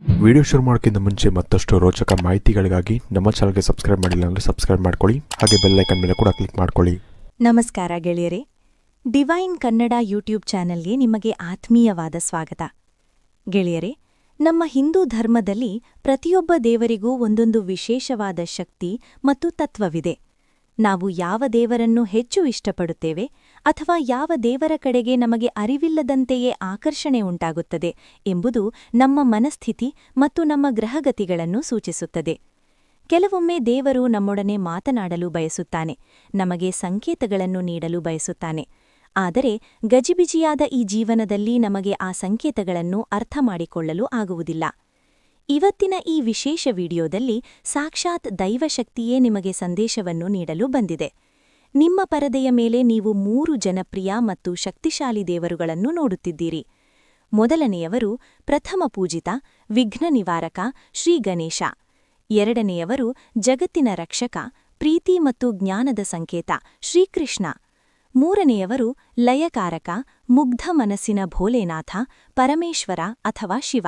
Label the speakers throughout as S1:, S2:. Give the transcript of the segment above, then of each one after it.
S1: Video ಶುರು ಮಾಡೋಕ್ಕಿಂತ ಮುಂಚೆ ಮತ್ತಷ್ಟು ರೋಚಕ ಮಾಹಿತಿಗಳಿಗಾಗಿ ನಮ್ಮ ಚಾನಲ್ಗೆ ಸಬ್ಸ್ಕ್ರೈಬ್ ಮಾಡಿಲ್ಲ ಅಂದರೆ ಸಬ್ಸ್ಕ್ರೈಬ್ ಮಾಡ್ಕೊಳ್ಳಿ, ಹಾಗೆ ಬೆಲ್ ಐಕನ್ ಮೇಲೆ ಕೂಡ ಕ್ಲಿಕ್ ಮಾಡ್ಕೊಳ್ಳಿ.
S2: ನಮಸ್ಕಾರ ಗೆಳೆಯರೇ, ಡಿವೈನ್ ಕನ್ನಡ ಯೂಟ್ಯೂಬ್ ಚಾನೆಲ್ಗೆ ನಿಮಗೆ ಆತ್ಮೀಯವಾದ ಸ್ವಾಗತ. ಗೆಳೆಯರೇ, ನಮ್ಮ ಹಿಂದೂ ಧರ್ಮದಲ್ಲಿ ಪ್ರತಿಯೊಬ್ಬ ದೇವರಿಗೂ ಒಂದೊಂದು ವಿಶೇಷವಾದ ಶಕ್ತಿ ಮತ್ತು ತತ್ವವಿದೆ. ನಾವು ಯಾವ ದೇವರನ್ನು ಹೆಚ್ಚು ಇಷ್ಟಪಡುತ್ತೇವೆ ಅಥವಾ ಯಾವ ದೇವರ ಕಡೆಗೆ ನಮಗೆ ಅರಿವಿಲ್ಲದಂತೆಯೇ ಆಕರ್ಷಣೆ ಉಂಟಾಗುತ್ತದೆ ಎಂಬುದು ನಮ್ಮ ಮನಸ್ಥಿತಿ ಮತ್ತು ನಮ್ಮ ಗ್ರಹಗತಿಗಳನ್ನು ಸೂಚಿಸುತ್ತದೆ. ಕೆಲವೊಮ್ಮೆ ದೇವರು ನಮ್ಮೊಡನೆ ಮಾತನಾಡಲು ಬಯಸುತ್ತಾನೆ, ನಮಗೆ ಸಂಕೇತಗಳನ್ನು ನೀಡಲು ಬಯಸುತ್ತಾನೆ. ಆದರೆ ಗಜಿಬಿಜಿಯಾದ ಈ ಜೀವನದಲ್ಲಿ ನಮಗೆ ಆ ಸಂಕೇತಗಳನ್ನು ಅರ್ಥಮಾಡಿಕೊಳ್ಳಲು ಆಗುವುದಿಲ್ಲ. ಇವತ್ತಿನ ಈ ವಿಶೇಷ ವಿಡಿಯೋದಲ್ಲಿ ಸಾಕ್ಷಾತ್ ದೈವಶಕ್ತಿಯೇ ನಿಮಗೆ ಸಂದೇಶವನ್ನು ನೀಡಲು ಬಂದಿದೆ. ನಿಮ್ಮ ಪರದೆಯ ಮೇಲೆ ನೀವು 3 ಜನಪ್ರಿಯ ಮತ್ತು ಶಕ್ತಿಶಾಲಿ ದೇವರುಗಳನ್ನು ನೋಡುತ್ತಿದ್ದೀರಿ. ಮೊದಲನೆಯವರು ಪ್ರಥಮ ಪೂಜಿತ ವಿಘ್ನ ನಿವಾರಕ ಶ್ರೀ ಗಣೇಶ. ಎರಡನೆಯವರು ಜಗತ್ತಿನ ರಕ್ಷಕ, ಪ್ರೀತಿ ಮತ್ತು ಜ್ಞಾನದ ಸಂಕೇತ ಶ್ರೀಕೃಷ್ಣ. ಮೂರನೆಯವರು ಲಯಕಾರಕ, ಮುಗ್ಧ ಮನಸ್ಸಿನ ಭೋಲೆನಾಥ, ಪರಮೇಶ್ವರ ಅಥವಾ ಶಿವ.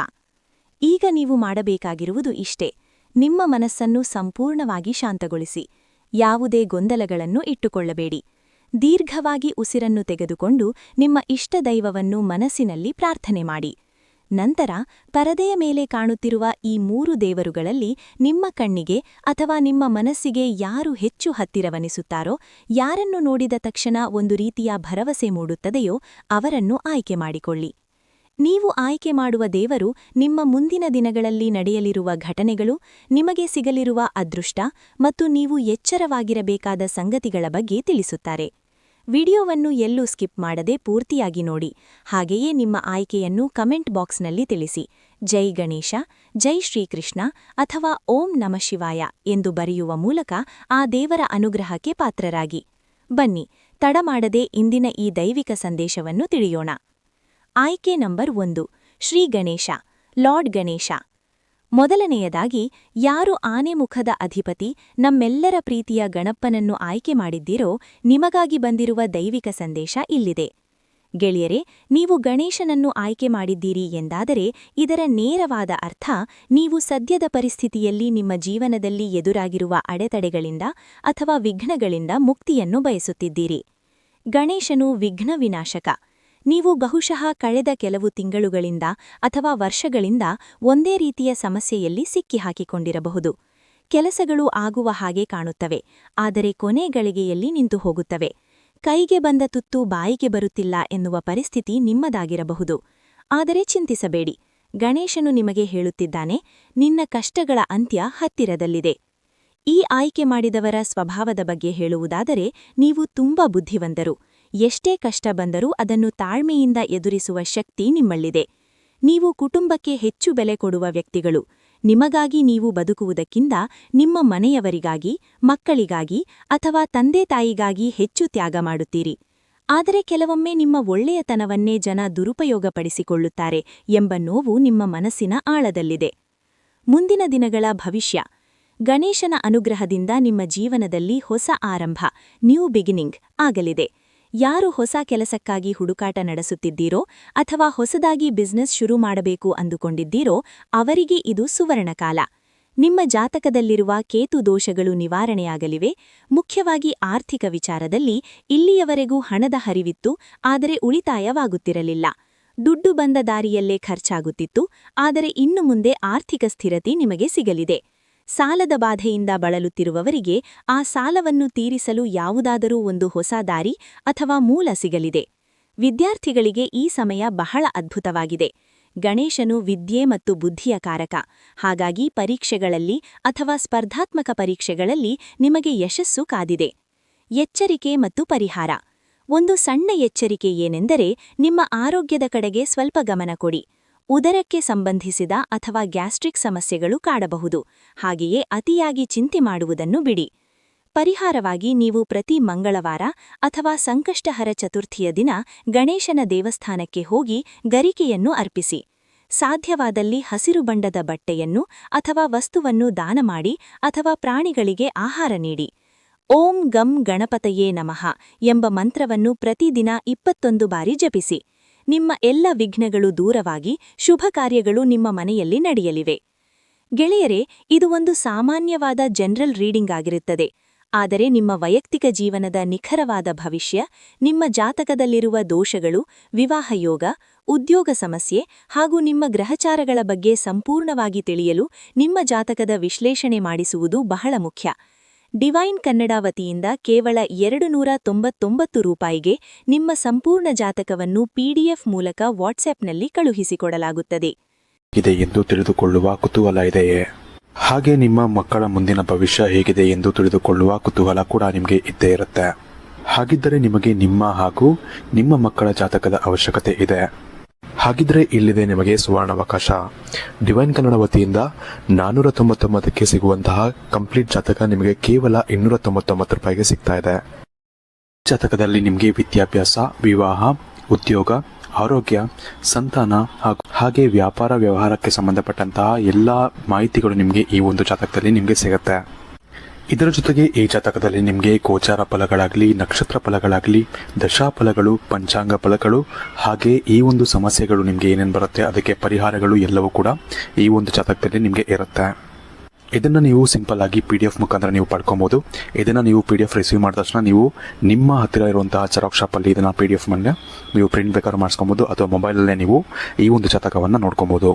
S2: ಈಗ ನೀವು ಮಾಡಬೇಕಾಗಿರುವುದು ಇಷ್ಟೇ: ನಿಮ್ಮ ಮನಸ್ಸನ್ನು ಸಂಪೂರ್ಣವಾಗಿ ಶಾಂತಗೊಳಿಸಿ. ಯಾವುದೇ ಗೊಂದಲಗಳನ್ನು ಇಟ್ಟುಕೊಳ್ಳಬೇಡಿ. ದೀರ್ಘವಾಗಿ ಉಸಿರನ್ನು ತೆಗೆದುಕೊಂಡು ನಿಮ್ಮ ಇಷ್ಟದೈವವನ್ನು ಮನಸ್ಸಿನಲ್ಲಿ ಪ್ರಾರ್ಥನೆ ಮಾಡಿ. ನಂತರ ಪರದೆಯ ಮೇಲೆ ಕಾಣುತ್ತಿರುವ ಈ 3 ದೇವರುಗಳಲ್ಲಿ ನಿಮ್ಮ ಕಣ್ಣಿಗೆ ಅಥವಾ ನಿಮ್ಮ ಮನಸ್ಸಿಗೆ ಯಾರು ಹೆಚ್ಚು ಹತ್ತಿರವನಿಸುತ್ತಾರೋ, ಯಾರನ್ನು ನೋಡಿದ ತಕ್ಷಣ ಒಂದು ರೀತಿಯ ಭರವಸೆ ಮೂಡುತ್ತದೆಯೋ ಅವರನ್ನು ಆಯ್ಕೆ ಮಾಡಿಕೊಳ್ಳಿ. ನೀವು ಆಯ್ಕೆ ಮಾಡುವ ದೇವರು ನಿಮ್ಮ ಮುಂದಿನ ದಿನಗಳಲ್ಲಿ ನಡೆಯಲಿರುವ ಘಟನೆಗಳು, ನಿಮಗೆ ಸಿಗಲಿರುವ ಅದೃಷ್ಟ ಮತ್ತು ನೀವು ಎಚ್ಚರವಾಗಿರಬೇಕಾದ ಸಂಗತಿಗಳ ಬಗ್ಗೆ ತಿಳಿಸುತ್ತಾರೆ. ವಿಡಿಯೋವನ್ನು ಎಲ್ಲೂ ಸ್ಕಿಪ್ ಮಾಡದೆ ಪೂರ್ತಿಯಾಗಿ ನೋಡಿ. ಹಾಗೆಯೇ ನಿಮ್ಮ ಆಯ್ಕೆಯನ್ನು ಕಮೆಂಟ್ ಬಾಕ್ಸ್ನಲ್ಲಿ ತಿಳಿಸಿ. ಜೈ ಗಣೇಶ, ಜೈ ಶ್ರೀಕೃಷ್ಣ ಅಥವಾ ಓಂ ನಮಃ ಶಿವಾಯ ಎಂದು ಬರೆಯುವ ಮೂಲಕ ಆ ದೇವರ ಅನುಗ್ರಹಕ್ಕೆ ಪಾತ್ರರಾಗಿ. ಬನ್ನಿ, ತಡಮಾಡದೆ ಇಂದಿನ ಈ ದೈವಿಕ ಸಂದೇಶವನ್ನು ತಿಳಿಯೋಣ. ಆಯ್ಕೆ ನಂಬರ್ 1, ಶ್ರೀ ಗಣೇಶ, ಲಾರ್ಡ್ ಗಣೇಶ. ಮೊದಲನೆಯದಾಗಿ, ಯಾರು ಆನೆ ಮುಖದ ಅಧಿಪತಿ ನಮ್ಮೆಲ್ಲರ ಪ್ರೀತಿಯ ಗಣಪ್ಪನನ್ನು ಆಯ್ಕೆ ಮಾಡಿದ್ದೀರೋ ನಿಮಗಾಗಿ ಬಂದಿರುವ ದೈವಿಕ ಸಂದೇಶ ಇಲ್ಲಿದೆ. ಗೆಳೆಯರೇ, ನೀವು ಗಣೇಶನನ್ನು ಆಯ್ಕೆ ಮಾಡಿದ್ದೀರಿ ಎಂದಾದರೆ ಇದರ ನೇರವಾದ ಅರ್ಥ ನೀವು ಸದ್ಯದ ಪರಿಸ್ಥಿತಿಯಲ್ಲಿ ನಿಮ್ಮ ಜೀವನದಲ್ಲಿ ಎದುರಾಗಿರುವ ಅಡೆತಡೆಗಳಿಂದ ಅಥವಾ ವಿಘ್ನಗಳಿಂದ ಮುಕ್ತಿಯನ್ನು ಬಯಸುತ್ತಿದ್ದೀರಿ. ಗಣೇಶನು ವಿಘ್ನ ವಿನಾಶಕ. ನೀವು ಬಹುಶಃ ಕಳೆದ ಕೆಲವು ತಿಂಗಳುಗಳಿಂದ ಅಥವಾ ವರ್ಷಗಳಿಂದ ಒಂದೇ ರೀತಿಯ ಸಮಸ್ಯೆಯಲ್ಲಿ ಸಿಕ್ಕಿಹಾಕಿಕೊಂಡಿರಬಹುದು. ಕೆಲಸಗಳು ಆಗುವ ಹಾಗೆ ಕಾಣುತ್ತವೆ, ಆದರೆ ಕೊನೆ ಗಳಿಗೆಯಲ್ಲಿ ನಿಂತು ಹೋಗುತ್ತವೆ. ಕೈಗೆ ಬಂದ ತುತ್ತು ಬಾಯಿಗೆ ಬರುತ್ತಿಲ್ಲ ಎನ್ನುವ ಪರಿಸ್ಥಿತಿ ನಿಮ್ಮದಾಗಿರಬಹುದು. ಆದರೆ ಚಿಂತಿಸಬೇಡಿ, ಗಣೇಶನು ನಿಮಗೆ ಹೇಳುತ್ತಿದ್ದಾನೆ, ನಿನ್ನ ಕಷ್ಟಗಳ ಅಂತ್ಯ ಹತ್ತಿರದಲ್ಲಿದೆ. ಈ ಆಯ್ಕೆ ಮಾಡಿದವರ ಸ್ವಭಾವದ ಬಗ್ಗೆ ಹೇಳುವುದಾದರೆ, ನೀವು ತುಂಬಾ ಬುದ್ಧಿವಂತರು. ಎಷ್ಟೇ ಕಷ್ಟ ಬಂದರೂ ಅದನ್ನು ತಾಳ್ಮೆಯಿಂದ ಎದುರಿಸುವ ಶಕ್ತಿ ನಿಮ್ಮಲ್ಲಿದೆ. ನೀವು ಕುಟುಂಬಕ್ಕೆ ಹೆಚ್ಚು ಬೆಲೆ ಕೊಡುವ ವ್ಯಕ್ತಿಗಳು. ನಿಮಗಾಗಿ ನೀವು ಬದುಕುವುದಕ್ಕಿಂತ ನಿಮ್ಮ ಮನೆಯವರಿಗಾಗಿ, ಮಕ್ಕಳಿಗಾಗಿ ಅಥವಾ ತಂದೆ ತಾಯಿಗಾಗಿ ಹೆಚ್ಚು ತ್ಯಾಗ ಮಾಡುತ್ತೀರಿ. ಆದರೆ ಕೆಲವೊಮ್ಮೆ ನಿಮ್ಮ ಒಳ್ಳೆಯತನವನ್ನೇ ಜನ ದುರುಪಯೋಗಪಡಿಸಿಕೊಳ್ಳುತ್ತಾರೆ ಎಂಬ ನೋವು ನಿಮ್ಮ ಮನಸ್ಸಿನ ಆಳದಲ್ಲಿದೆ. ಮುಂದಿನ ದಿನಗಳ ಭವಿಷ್ಯ. ಗಣೇಶನ ಅನುಗ್ರಹದಿಂದ ನಿಮ್ಮ ಜೀವನದಲ್ಲಿ ಹೊಸ ಆರಂಭ, ನ್ಯೂ ಬಿಗಿನಿಂಗ್ ಆಗಲಿದೆ. ಯಾರು ಹೊಸ ಕೆಲಸಕ್ಕಾಗಿ ಹುಡುಕಾಟ ನಡೆಸುತ್ತಿದ್ದೀರೋ ಅಥವಾ ಹೊಸದಾಗಿ ಬಿಸ್ನೆಸ್ ಶುರು ಮಾಡಬೇಕು ಅಂದುಕೊಂಡಿದ್ದೀರೋ ಅವರಿಗೆ ಇದು ಸುವರ್ಣಕಾಲ. ನಿಮ್ಮ ಜಾತಕದಲ್ಲಿರುವ ಕೇತು ದೋಷಗಳು ನಿವಾರಣೆಯಾಗಲಿವೆ. ಮುಖ್ಯವಾಗಿ ಆರ್ಥಿಕ ವಿಚಾರದಲ್ಲಿ ಇಲ್ಲಿಯವರೆಗೂ ಹಣದ ಹರಿವಿತ್ತು, ಆದರೆ ಉಳಿತಾಯವಾಗುತ್ತಿರಲಿಲ್ಲ. ದುಡ್ಡು ಬಂದ ದಾರಿಯಲ್ಲೇ ಖರ್ಚಾಗುತ್ತಿತ್ತು, ಆದರೆ ಇನ್ನು ಮುಂದೆ ಆರ್ಥಿಕ ಸ್ಥಿರತೆ ನಿಮಗೆ ಸಿಗಲಿದೆ. ಸಾಲದ ಬಾಧೆಯಿಂದ ಬಳಲುತ್ತಿರುವವರಿಗೆ ಆ ಸಾಲವನ್ನು ತೀರಿಸಲು ಯಾವುದಾದರೂ ಒಂದು ಹೊಸ ದಾರಿ ಅಥವಾ ಮೂಲ ಸಿಗಲಿದೆ. ವಿದ್ಯಾರ್ಥಿಗಳಿಗೆ ಈ ಸಮಯ ಬಹಳ ಅದ್ಭುತವಾಗಿದೆ. ಗಣೇಶನು ವಿದ್ಯೆ ಮತ್ತು ಬುದ್ಧಿಯ ಕಾರಕ. ಹಾಗಾಗಿ ಪರೀಕ್ಷೆಗಳಲ್ಲಿ ಅಥವಾ ಸ್ಪರ್ಧಾತ್ಮಕ ಪರೀಕ್ಷೆಗಳಲ್ಲಿ ನಿಮಗೆ ಯಶಸ್ಸು ಕಾದಿದೆ. ಎಚ್ಚರಿಕೆ ಮತ್ತು ಪರಿಹಾರ. ಒಂದು ಸಣ್ಣ ಎಚ್ಚರಿಕೆ ಏನೆಂದರೆ, ನಿಮ್ಮ ಆರೋಗ್ಯದ ಕಡೆಗೆ ಸ್ವಲ್ಪ ಗಮನ ಕೊಡಿ. ಉದರಕ್ಕೆ ಸಂಬಂಧಿಸಿದ ಅಥವಾ ಗ್ಯಾಸ್ಟ್ರಿಕ್ ಸಮಸ್ಯೆಗಳು ಕಾಡಬಹುದು. ಹಾಗೆಯೇ ಅತಿಯಾಗಿ ಚಿಂತೆ ಮಾಡುವುದನ್ನು ಬಿಡಿ. ಪರಿಹಾರವಾಗಿ ನೀವು ಪ್ರತಿ ಮಂಗಳವಾರ ಅಥವಾ ಸಂಕಷ್ಟಹರ ಚತುರ್ಥಿಯ ದಿನ ಗಣೇಶನ ದೇವಸ್ಥಾನಕ್ಕೆ ಹೋಗಿ ಗರಿಕೆಯನ್ನು ಅರ್ಪಿಸಿ. ಸಾಧ್ಯವಾದಲ್ಲಿ ಹಸಿರು ಬಣ್ಣದ ಬಟ್ಟೆಯನ್ನು ಅಥವಾ ವಸ್ತುವನ್ನು ದಾನ ಮಾಡಿ ಅಥವಾ ಪ್ರಾಣಿಗಳಿಗೆ ಆಹಾರ ನೀಡಿ. ಓಂ ಗಂ ಗಣಪತಯೇ ನಮಃ ಎಂಬ ಮಂತ್ರವನ್ನು ಪ್ರತಿದಿನ 21 ಬಾರಿ ಜಪಿಸಿ. ನಿಮ್ಮ ಎಲ್ಲ ವಿಘ್ನಗಳು ದೂರವಾಗಿ ಶುಭ ಕಾರ್ಯಗಳು ನಿಮ್ಮ ಮನೆಯಲ್ಲಿ ನಡೆಯಲಿವೆ. ಗೆಳೆಯರೇ, ಇದು ಒಂದು ಸಾಮಾನ್ಯವಾದ ಜನರಲ್ ರೀಡಿಂಗ್ ಆಗಿರುತ್ತದೆ. ಆದರೆ ನಿಮ್ಮ ವೈಯಕ್ತಿಕ ಜೀವನದ ನಿಖರವಾದ ಭವಿಷ್ಯ, ನಿಮ್ಮ ಜಾತಕದಲ್ಲಿರುವ ದೋಷಗಳು, ವಿವಾಹ ಯೋಗ, ಉದ್ಯೋಗ ಸಮಸ್ಯೆ ಹಾಗೂ ನಿಮ್ಮ ಗ್ರಹಚಾರಗಳ ಬಗ್ಗೆ ಸಂಪೂರ್ಣವಾಗಿ ತಿಳಿಯಲು ನಿಮ್ಮ ಜಾತಕದ ವಿಶ್ಲೇಷಣೆ ಮಾಡಿಸುವುದು ಬಹಳ ಮುಖ್ಯ. ಡಿವೈನ್ ಕನ್ನಡ ವತಿಯಿಂದ ಕೇವಲ 299 ರೂಪಾಯಿಗೆ ನಿಮ್ಮ ಸಂಪೂರ್ಣ ಜಾತಕವನ್ನು PDF ಮೂಲಕ ವಾಟ್ಸ್ಆಪ್ನಲ್ಲಿ ಕಳುಹಿಸಿಕೊಡಲಾಗುತ್ತದೆ.
S1: ಇದೆ ಎಂದು ತಿಳಿದುಕೊಳ್ಳುವ ಕುತೂಹಲ ಇದೆಯೇ? ಹಾಗೆ ನಿಮ್ಮ ಮಕ್ಕಳ ಮುಂದಿನ ಭವಿಷ್ಯ ಹೇಗಿದೆ ಎಂದು ತಿಳಿದುಕೊಳ್ಳುವ ಕುತೂಹಲ ಕೂಡ ನಿಮಗೆ ಇದ್ದೇ ಇರುತ್ತೆ. ಹಾಗಿದ್ದರೆ ನಿಮಗೆ ನಿಮ್ಮ ಹಾಗೂ ನಿಮ್ಮ ಮಕ್ಕಳ ಜಾತಕದ ಅವಶ್ಯಕತೆ ಇದೆ. ಹಾಗಿದ್ರೆ ಇಲ್ಲಿದೆ ನಿಮಗೆ ಸುವರ್ಣಾವಕಾಶ. ಡಿವೈನ್ ಕನ್ನಡ ವತಿಯಿಂದ 499ಕ್ಕೆ ಸಿಗುವಂತಹ ಕಂಪ್ಲೀಟ್ ಜಾತಕ ನಿಮಗೆ ಕೇವಲ 299 ರೂಪಾಯಿಗೆ ಸಿಗ್ತಾ ಇದೆ. ಜಾತಕದಲ್ಲಿ ನಿಮಗೆ ವಿದ್ಯಾಭ್ಯಾಸ, ವಿವಾಹ, ಉದ್ಯೋಗ, ಆರೋಗ್ಯ, ಸಂತಾನ ಹಾಗೆ ವ್ಯಾಪಾರ ವ್ಯವಹಾರಕ್ಕೆ ಸಂಬಂಧಪಟ್ಟಂತಹ ಎಲ್ಲ ಮಾಹಿತಿಗಳು ನಿಮಗೆ ಈ ಒಂದು ಜಾತಕದಲ್ಲಿ ನಿಮಗೆ ಸಿಗುತ್ತೆ. ಇದರ ಜೊತೆಗೆ ಈ ಜಾತಕದಲ್ಲಿ ನಿಮಗೆ ಗೋಚಾರ ಫಲಗಳಾಗಲಿ, ನಕ್ಷತ್ರ ಫಲಗಳಾಗಲಿ, ದಶಾಫಲಗಳು, ಪಂಚಾಂಗ ಫಲಗಳು ಹಾಗೆ ಈ ಒಂದು ಸಮಸ್ಯೆಗಳು ನಿಮಗೆ ಏನೇನು ಬರುತ್ತೆ ಅದಕ್ಕೆ ಪರಿಹಾರಗಳು ಎಲ್ಲವೂ ಕೂಡ ಈ ಒಂದು ಜಾತಕದಲ್ಲಿ ನಿಮಗೆ ಇರುತ್ತೆ. ಇದನ್ನು ನೀವು ಸಿಂಪಲ್ ಆಗಿ PDF ಮುಖಾಂತರ ನೀವು ಪಡ್ಕೊಬೋದು. ಇದನ್ನು ನೀವು PDF ರಿಸೀವ್ ಮಾಡಿದ ತಕ್ಷಣ ನೀವು ನಿಮ್ಮ ಹತ್ತಿರ ಇರುವಂತಹ ಜೆರಾಕ್ಸ್ ಶಾಪಲ್ಲಿ ಇದನ್ನು PDF ಮೇಲೆ ನೀವು ಪ್ರಿಂಟ್ ಬೇಕಾದ್ರೂ ಮಾಡಿಸ್ಕೊಬೋದು ಅಥವಾ ಮೊಬೈಲಲ್ಲೇ ನೀವು ಈ ಒಂದು ಜಾತಕವನ್ನು ನೋಡ್ಕೊಬೋದು.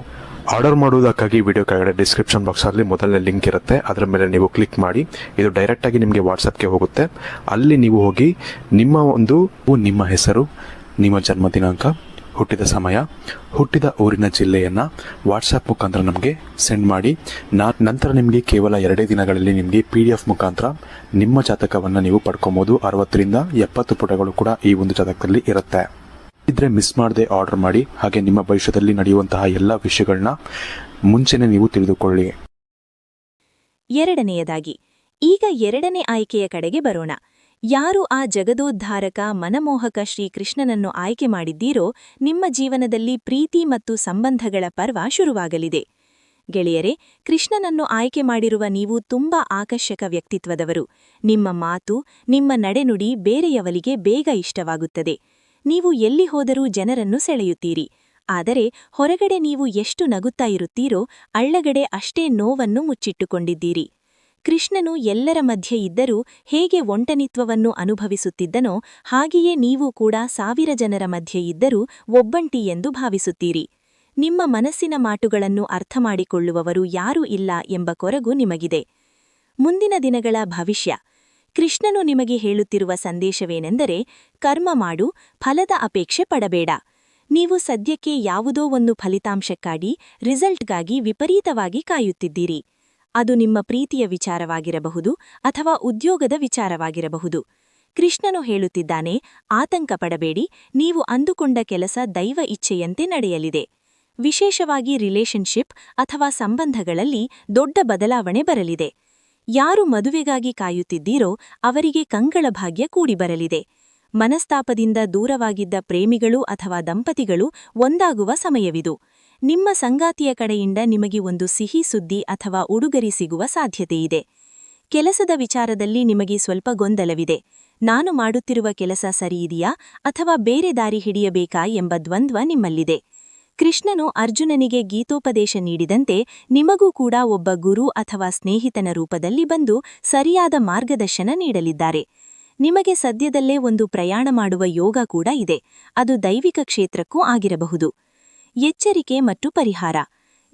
S1: ಆರ್ಡರ್ ಮಾಡುವುದಕ್ಕಾಗಿ ವಿಡಿಯೋ ಕೆಳಗಡೆ ಡಿಸ್ಕ್ರಿಪ್ಷನ್ ಬಾಕ್ಸಲ್ಲಿ ಮೊದಲನೇ ಲಿಂಕ್ ಇರುತ್ತೆ, ಅದರ ಮೇಲೆ ನೀವು ಕ್ಲಿಕ್ ಮಾಡಿ ಇದು ಡೈರೆಕ್ಟಾಗಿ ನಿಮಗೆ ವಾಟ್ಸಪ್ಗೆ ಹೋಗುತ್ತೆ. ಅಲ್ಲಿ ನೀವು ಹೋಗಿ ನಿಮ್ಮ ಹೆಸರು, ನಿಮ್ಮ ಜನ್ಮ ದಿನಾಂಕ, ಹುಟ್ಟಿದ ಸಮಯ, ಹುಟ್ಟಿದ ಊರಿನ ಜಿಲ್ಲೆಯನ್ನು ವಾಟ್ಸಪ್ ಮುಖಾಂತರ ನಮಗೆ ಸೆಂಡ್ ಮಾಡಿ. ನಂತರ ನಿಮಗೆ ಕೇವಲ 2 ದಿನಗಳಲ್ಲಿ ನಿಮಗೆ PDF ಮುಖಾಂತರ ನಿಮ್ಮ ಜಾತಕವನ್ನು ನೀವು ಪಡ್ಕೊಬೋದು. 60ರಿಂದ 70 ಪುಟಗಳು ಕೂಡ ಈ ಒಂದು ಜಾತಕದಲ್ಲಿ ಇರುತ್ತೆ. ಇದ್ರೆ ಮಿಸ್ ಮಾಡದೆ ಆರ್ಡರ್ ಮಾಡಿ. ಹಾಗೆ ನಿಮ್ಮ ಭವಿಷ್ಯದಲ್ಲಿ ನಡೆಯುವಂತಹ ಎಲ್ಲ ವಿಷಯಗಳನ್ನ ಮುಂಚೆನೇ ನೀವು ತಿಳಿದುಕೊಳ್ಳಿ.
S2: ಎರಡನೆಯದಾಗಿ, ಈಗ 2ನೇ ಆಯ್ಕೆಯ ಕಡೆಗೆ ಬರೋಣ. ಯಾರು ಆ ಜಗದೋದ್ಧಾರಕ ಮನಮೋಹಕ ಶ್ರೀಕೃಷ್ಣನನ್ನು ಆಯ್ಕೆ ಮಾಡಿದ್ದೀರೋ ನಿಮ್ಮ ಜೀವನದಲ್ಲಿ ಪ್ರೀತಿ ಮತ್ತು ಸಂಬಂಧಗಳ ಪರ್ವ ಶುರುವಾಗಲಿದೆ. ಗೆಳೆಯರೇ, ಕೃಷ್ಣನನ್ನು ಆಯ್ಕೆ ಮಾಡಿರುವ ನೀವು ತುಂಬಾ ಆಕರ್ಷಕ ವ್ಯಕ್ತಿತ್ವದವರು. ನಿಮ್ಮ ಮಾತು, ನಿಮ್ಮ ನಡೆನುಡಿ ಬೇರೆಯವರಿಗೆ ಬೇಗ ಇಷ್ಟವಾಗುತ್ತದೆ. ನೀವು ಎಲ್ಲಿ ಹೋದರೂ ಜನರನ್ನು ಸೆಳೆಯುತ್ತೀರಿ. ಆದರೆ ಹೊರಗಡೆ ನೀವು ಎಷ್ಟು ನಗುತ್ತಾ ಇರುತ್ತೀರೋ ಅಳ್ಳಗಡೆ ಅಷ್ಟೇ ನೋವನ್ನು ಮುಚ್ಚಿಟ್ಟುಕೊಂಡಿದ್ದೀರಿ. ಕೃಷ್ಣನು ಎಲ್ಲರ ಮಧ್ಯೆ ಇದ್ದರೂ ಹೇಗೆ ಒಂಟನಿತ್ವವನ್ನು ಅನುಭವಿಸುತ್ತಿದ್ದನೋ ಹಾಗೆಯೇ ನೀವು ಕೂಡ 1000 ಜನರ ಮಧ್ಯೆ ಇದ್ದರೂ ಒಬ್ಬಂಟಿ ಎಂದು ಭಾವಿಸುತ್ತೀರಿ. ನಿಮ್ಮ ಮನಸ್ಸಿನ ಮಾತುಗಳನ್ನು ಅರ್ಥಮಾಡಿಕೊಳ್ಳುವವರು ಯಾರೂ ಇಲ್ಲ ಎಂಬ ಕೊರಗು ನಿಮಗಿದೆ. ಮುಂದಿನ ದಿನಗಳ ಭವಿಷ್ಯ. ಕೃಷ್ಣನು ನಿಮಗೆ ಹೇಳುತ್ತಿರುವ ಸಂದೇಶವೇನೆಂದರೆ, ಕರ್ಮ ಮಾಡು, ಫಲದ ಅಪೇಕ್ಷೆ ಪಡಬೇಡ. ನೀವು ಸದ್ಯಕ್ಕೆ ಯಾವುದೋ ಒಂದು ಫಲಿತಾಂಶಕ್ಕಾಗಿ, ರಿಸಲ್ಟ್ಗಾಗಿ ವಿಪರೀತವಾಗಿ ಕಾಯುತ್ತಿದ್ದೀರಿ. ಅದು ನಿಮ್ಮ ಪ್ರೀತಿಯ ವಿಚಾರವಾಗಿರಬಹುದು ಅಥವಾ ಉದ್ಯೋಗದ ವಿಚಾರವಾಗಿರಬಹುದು. ಕೃಷ್ಣನು ಹೇಳುತ್ತಿದ್ದಾನೆ, ಆತಂಕ ಪಡಬೇಡಿ, ನೀವು ಅಂದುಕೊಂಡ ಕೆಲಸ ದೈವ ಇಚ್ಛೆಯಂತೆ ನಡೆಯಲಿದೆ. ವಿಶೇಷವಾಗಿ ರಿಲೇಶನ್ಶಿಪ್ ಅಥವಾ ಸಂಬಂಧಗಳಲ್ಲಿ ದೊಡ್ಡ ಬದಲಾವಣೆ ಬರಲಿದೆ. ಯಾರು ಮದುವೆಗಾಗಿ ಕಾಯುತ್ತಿದ್ದೀರೋ ಅವರಿಗೆ ಕಂಗಳ ಭಾಗ್ಯ ಕೂಡಿಬರಲಿದೆ. ಮನಸ್ತಾಪದಿಂದ ದೂರವಾಗಿದ್ದ ಪ್ರೇಮಿಗಳು ಅಥವಾ ದಂಪತಿಗಳು ಒಂದಾಗುವ ಸಮಯವಿದು. ನಿಮ್ಮ ಸಂಗಾತಿಯ ಕಡೆಯಿಂದ ನಿಮಗೆ ಒಂದು ಸಿಹಿ ಸುದ್ದಿ ಅಥವಾ ಉಡುಗೊರೆ ಸಿಗುವ ಸಾಧ್ಯತೆಯಿದೆ. ಕೆಲಸದ ವಿಚಾರದಲ್ಲಿ ನಿಮಗೆ ಸ್ವಲ್ಪ ಗೊಂದಲವಿದೆ. ನಾನು ಮಾಡುತ್ತಿರುವ ಕೆಲಸ ಸರಿಯಿದೆಯಾ ಅಥವಾ ಬೇರೆ ದಾರಿ ಹಿಡಿಯಬೇಕಾ ಎಂಬ ದ್ವಂದ್ವ ನಿಮ್ಮಲ್ಲಿದೆ. ಕೃಷ್ಣನು ಅರ್ಜುನನಿಗೆ ಗೀತೋಪದೇಶ ನೀಡಿದಂತೆ ನಿಮಗೂ ಕೂಡ ಒಬ್ಬ ಗುರು ಅಥವಾ ಸ್ನೇಹಿತನ ರೂಪದಲ್ಲಿ ಬಂದು ಸರಿಯಾದ ಮಾರ್ಗದರ್ಶನ ನೀಡಲಿದ್ದಾರೆ. ನಿಮಗೆ ಸದ್ಯದಲ್ಲೇ ಒಂದು ಪ್ರಯಾಣ ಮಾಡುವ ಯೋಗ ಕೂಡ ಇದೆ. ಅದು ದೈವಿಕ ಕ್ಷೇತ್ರಕ್ಕೂ ಆಗಿರಬಹುದು. ಎಚ್ಚರಿಕೆ ಮತ್ತು ಪರಿಹಾರ.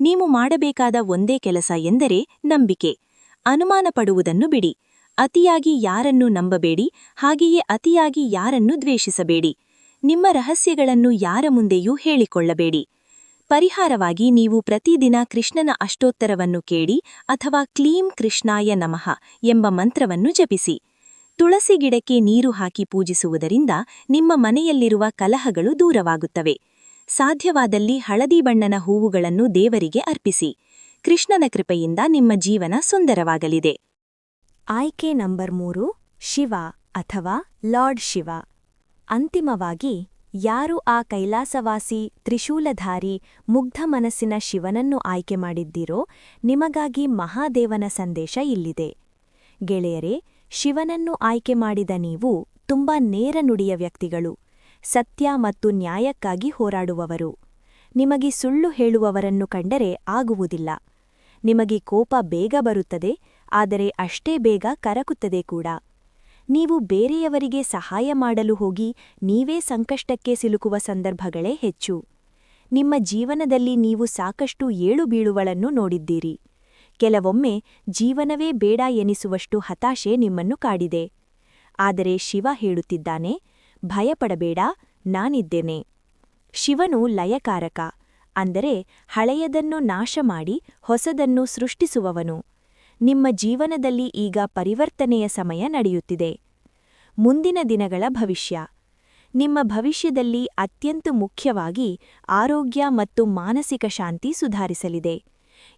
S2: ನೀವು ಮಾಡಬೇಕಾದ ಒಂದೇ ಕೆಲಸ ಎಂದರೆ ನಂಬಿಕೆ. ಅನುಮಾನ ಪಡುವುದನ್ನು ಬಿಡಿ. ಅತಿಯಾಗಿ ಯಾರನ್ನೂ ನಂಬಬೇಡಿ, ಹಾಗೆಯೇ ಅತಿಯಾಗಿ ಯಾರನ್ನೂ ದ್ವೇಷಿಸಬೇಡಿ. ನಿಮ್ಮ ರಹಸ್ಯಗಳನ್ನು ಯಾರ ಮುಂದೆಯೂ ಹೇಳಿಕೊಳ್ಳಬೇಡಿ. ಪರಿಹಾರವಾಗಿ ನೀವು ಪ್ರತಿದಿನ ಕೃಷ್ಣನ ಅಷ್ಟೋತ್ತರವನ್ನು ಕೇಳಿ ಅಥವಾ ಕ್ಲೀಂ ಕೃಷ್ಣಾಯ ನಮಃ ಎಂಬ ಮಂತ್ರವನ್ನು ಜಪಿಸಿ. ತುಳಸಿ ಗಿಡಕ್ಕೆ ನೀರು ಹಾಕಿ ಪೂಜಿಸುವುದರಿಂದ ನಿಮ್ಮ ಮನೆಯಲ್ಲಿರುವ ಕಲಹಗಳು ದೂರವಾಗುತ್ತವೆ. ಸಾಧ್ಯವಾದಲ್ಲಿ ಹಳದಿ ಬಣ್ಣನ ಹೂವುಗಳನ್ನು ದೇವರಿಗೆ ಅರ್ಪಿಸಿ. ಕೃಷ್ಣನ ಕೃಪೆಯಿಂದ ನಿಮ್ಮ ಜೀವನ ಸುಂದರವಾಗಲಿದೆ. ಆಯ್ಕೆ ನಂಬರ್ 3, ಶಿವ ಅಥವಾ ಲಾರ್ಡ್ ಶಿವ. ಅಂತಿಮವಾಗಿ, ಯಾರು ಆ ಕೈಲಾಸವಾಸಿ, ತ್ರಿಶೂಲಧಾರಿ, ಮುಗ್ಧ ಮನಸ್ಸಿನ ಶಿವನನ್ನು ಆಯ್ಕೆ ಮಾಡಿದ್ದೀರೋ ನಿಮಗಾಗಿ ಮಹಾದೇವನ ಸಂದೇಶ ಇಲ್ಲಿದೆ. ಗೆಳೆಯರೇ, ಶಿವನನ್ನು ಆಯ್ಕೆ ಮಾಡಿದ ನೀವು ತುಂಬಾ ನೇರ ನುಡಿಯ ವ್ಯಕ್ತಿಗಳು. ಸತ್ಯ ಮತ್ತು ನ್ಯಾಯಕ್ಕಾಗಿ ಹೋರಾಡುವವರು. ನಿಮಗೆ ಸುಳ್ಳು ಹೇಳುವವರನ್ನು ಕಂಡರೆ ಆಗುವುದಿಲ್ಲ. ನಿಮಗೆ ಕೋಪ ಬೇಗ ಬರುತ್ತದೆ, ಆದರೆ ಅಷ್ಟೇ ಬೇಗ ಕರಗುತ್ತದೆ ಕೂಡ. ನೀವು ಬೇರೆಯವರಿಗೆ ಸಹಾಯ ಮಾಡಲು ಹೋಗಿ ನೀವೇ ಸಂಕಷ್ಟಕ್ಕೆ ಸಿಲುಕುವ ಸಂದರ್ಭಗಳೇ ಹೆಚ್ಚು. ನಿಮ್ಮ ಜೀವನದಲ್ಲಿ ನೀವು ಸಾಕಷ್ಟು ಏಳುಬೀಳುಗಳನ್ನು ನೋಡಿದ್ದೀರಿ. ಕೆಲವೊಮ್ಮೆ ಜೀವನವೇ ಬೇಡ ಎನಿಸುವಷ್ಟು ಹತಾಶೆ ನಿಮ್ಮನ್ನು ಕಾಡಿದೆ. ಆದರೆ ಶಿವ ಹೇಳುತ್ತಿದ್ದಾನೆ, ಭಯಪಡಬೇಡ, ನಾನಿದ್ದೇನೆ. ಶಿವನು ಲಯಕಾರಕ, ಅಂದರೆ ಹಳೆಯದನ್ನು ನಾಶ ಮಾಡಿ ಹೊಸದನ್ನು ಸೃಷ್ಟಿಸುವವನು. ನಿಮ್ಮ ಜೀವನದಲ್ಲಿ ಈಗ ಪರಿವರ್ತನೆಯ ಸಮಯ ನಡೆಯುತ್ತಿದೆ. ಮುಂದಿನ ದಿನಗಳ ಭವಿಷ್ಯ. ನಿಮ್ಮ ಭವಿಷ್ಯದಲ್ಲಿ ಅತ್ಯಂತ ಮುಖ್ಯವಾಗಿ ಆರೋಗ್ಯ ಮತ್ತು ಮಾನಸಿಕ ಶಾಂತಿ ಸುಧಾರಿಸಲಿದೆ.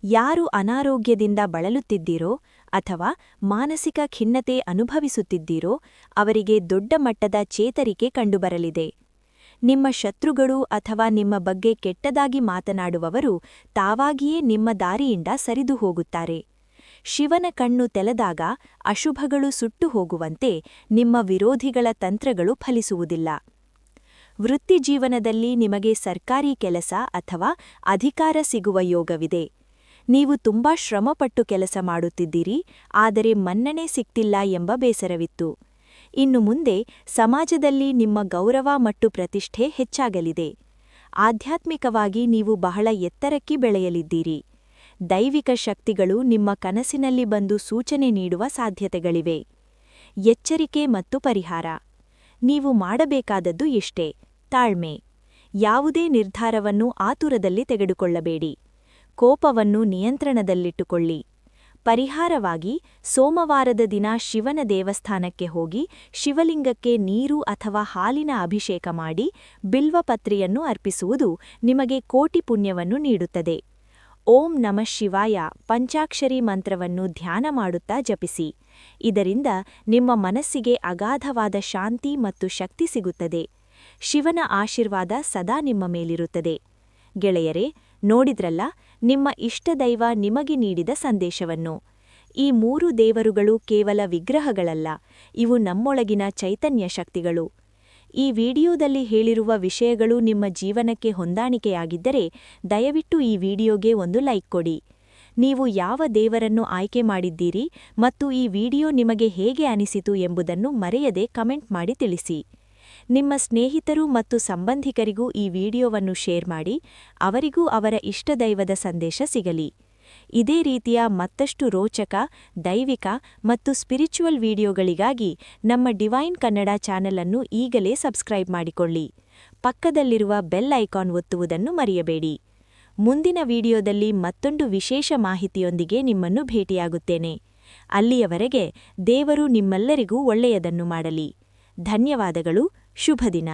S2: ಯಾರು ಅನಾರೋಗ್ಯದಿಂದ ಬಳಲುತ್ತಿದ್ದೀರೋ ಅಥವಾ ಮಾನಸಿಕ ಖಿನ್ನತೆ ಅನುಭವಿಸುತ್ತಿದ್ದೀರೋ ಅವರಿಗೆ ದೊಡ್ಡ ಮಟ್ಟದ ಚೇತರಿಕೆ ಕಂಡುಬರಲಿದೆ. ನಿಮ್ಮ ಶತ್ರುಗಳು ಅಥವಾ ನಿಮ್ಮ ಬಗ್ಗೆ ಕೆಟ್ಟದಾಗಿ ಮಾತನಾಡುವವರು ತಾವಾಗಿಯೇ ನಿಮ್ಮ ದಾರಿಯಿಂದ ಸರಿದು ಹೋಗುತ್ತಾರೆ. ಶಿವನ ಕಣ್ಣು ತೆಲೆದಾಗ ಅಶುಭಗಳು ಸುಟ್ಟು ಹೋಗುವಂತೆ ನಿಮ್ಮ ವಿರೋಧಿಗಳ ತಂತ್ರಗಳು ಫಲಿಸುವುದಿಲ್ಲ. ವೃತ್ತಿಜೀವನದಲ್ಲಿ ನಿಮಗೆ ಸರ್ಕಾರಿ ಕೆಲಸ ಅಥವಾ ಅಧಿಕಾರ ಸಿಗುವ ಯೋಗವಿದೆ. ನೀವು ತುಂಬಾ ಶ್ರಮಪಟ್ಟು ಕೆಲಸ ಮಾಡುತ್ತಿದ್ದೀರಿ, ಆದರೆ ಮನ್ನಣೆ ಸಿಗ್ತಿಲ್ಲ ಎಂಬ ಬೇಸರವಿತ್ತು. ಇನ್ನು ಮುಂದೆ ಸಮಾಜದಲ್ಲಿ ನಿಮ್ಮ ಗೌರವ ಮತ್ತು ಪ್ರತಿಷ್ಠೆ ಹೆಚ್ಚಾಗಲಿದೆ. ಆಧ್ಯಾತ್ಮಿಕವಾಗಿ ನೀವು ಬಹಳ ಎತ್ತರಕ್ಕೆ ಬೆಳೆಯಲಿದ್ದೀರಿ. ದೈವಿಕ ಶಕ್ತಿಗಳು ನಿಮ್ಮ ಕನಸಿನಲ್ಲಿ ಬಂದು ಸೂಚನೆ ನೀಡುವ ಸಾಧ್ಯತೆಗಳಿವೆ. ಎಚ್ಚರಿಕೆ ಮತ್ತು ಪರಿಹಾರ. ನೀವು ಮಾಡಬೇಕಾದದ್ದು ಇಷ್ಟೇ: ತಾಳ್ಮೆ. ಯಾವುದೇ ನಿರ್ಧಾರವನ್ನು ಆತುರದಲ್ಲಿ ತೆಗೆದುಕೊಳ್ಳಬೇಡಿ. ಕೋಪವನ್ನು ನಿಯಂತ್ರಣದಲ್ಲಿಟ್ಟುಕೊಳ್ಳಿ. ಪರಿಹಾರವಾಗಿ ಸೋಮವಾರದ ದಿನ ಶಿವನ ದೇವಸ್ಥಾನಕ್ಕೆ ಹೋಗಿ ಶಿವಲಿಂಗಕ್ಕೆ ನೀರು ಅಥವಾ ಹಾಲಿನ ಅಭಿಷೇಕ ಮಾಡಿ ಬಿಲ್ವಪತ್ರೆಯನ್ನು ಅರ್ಪಿಸುವುದು ನಿಮಗೆ ಕೋಟಿ ಪುಣ್ಯವನ್ನು ನೀಡುತ್ತದೆ. ಓಂ ನಮಃ ಶಿವಾಯ ಪಂಚಾಕ್ಷರಿ ಮಂತ್ರವನ್ನು ಧ್ಯಾನ ಮಾಡುತ್ತಾ ಜಪಿಸಿ. ಇದರಿಂದ ನಿಮ್ಮ ಮನಸ್ಸಿಗೆ ಅಗಾಧವಾದ ಶಾಂತಿ ಮತ್ತು ಶಕ್ತಿ ಸಿಗುತ್ತದೆ. ಶಿವನ ಆಶೀರ್ವಾದ ಸದಾ ನಿಮ್ಮ ಮೇಲಿರುತ್ತದೆ. ಗೆಳೆಯರೇ, ನೋಡಿದ್ರಲ್ಲ ನಿಮ್ಮ ಇಷ್ಟದೈವ ನಿಮಗೆ ನೀಡಿದ ಸಂದೇಶವನ್ನು. ಈ 3 ದೇವರುಗಳು ಕೇವಲ ವಿಗ್ರಹಗಳಲ್ಲ, ಇವು ನಮ್ಮೊಳಗಿನ ಚೈತನ್ಯ ಶಕ್ತಿಗಳು. ಈ ವಿಡಿಯೋದಲ್ಲಿ ಹೇಳಿರುವ ವಿಷಯಗಳು ನಿಮ್ಮ ಜೀವನಕ್ಕೆ ಹೊಂದಾಣಿಕೆಯಾಗಿದ್ದರೆ ದಯವಿಟ್ಟು ಈ ವಿಡಿಯೋಗೆ ಒಂದು ಲೈಕ್ ಕೊಡಿ. ನೀವು ಯಾವ ದೇವರನ್ನು ಆಯ್ಕೆ ಮಾಡಿದ್ದೀರಿ ಮತ್ತು ಈ ವಿಡಿಯೋ ನಿಮಗೆ ಹೇಗೆ ಅನಿಸಿತು ಎಂಬುದನ್ನು ಮರೆಯದೆ ಕಮೆಂಟ್ ಮಾಡಿ ತಿಳಿಸಿ. ನಿಮ್ಮ ಸ್ನೇಹಿತರು ಮತ್ತು ಸಂಬಂಧಿಕರಿಗೂ ಈ ವಿಡಿಯೋವನ್ನು ಶೇರ್ ಮಾಡಿ, ಅವರಿಗೂ ಅವರ ಇಷ್ಟದೈವದ ಸಂದೇಶ ಸಿಗಲಿ. ಇದೇ ರೀತಿಯ ಮತ್ತಷ್ಟು ರೋಚಕ, ದೈವಿಕ ಮತ್ತು ಸ್ಪಿರಿಚುವಲ್ ವಿಡಿಯೋಗಳಿಗಾಗಿ ನಮ್ಮ ಡಿವೈನ್ ಕನ್ನಡ ಚಾನೆಲ್ ಅನ್ನು ಈಗಲೇ ಸಬ್ಸ್ಕ್ರೈಬ್ ಮಾಡಿಕೊಳ್ಳಿ. ಪಕ್ಕದಲ್ಲಿರುವ ಬೆಲ್ ಐಕಾನ್ ಒತ್ತುವುದನ್ನು ಮರೆಯಬೇಡಿ. ಮುಂದಿನ ವಿಡಿಯೋದಲ್ಲಿ ಮತ್ತೊಂದು ವಿಶೇಷ ಮಾಹಿತಿಯೊಂದಿಗೆ ನಿಮ್ಮನ್ನು ಭೇಟಿಯಾಗುತ್ತೇನೆ. ಅಲ್ಲಿಯವರೆಗೆ ದೇವರು ನಿಮ್ಮೆಲ್ಲರಿಗೂ ಒಳ್ಳೆಯದನ್ನು ಮಾಡಲಿ. ಧನ್ಯವಾದಗಳು. ಶುಭ ದಿನ.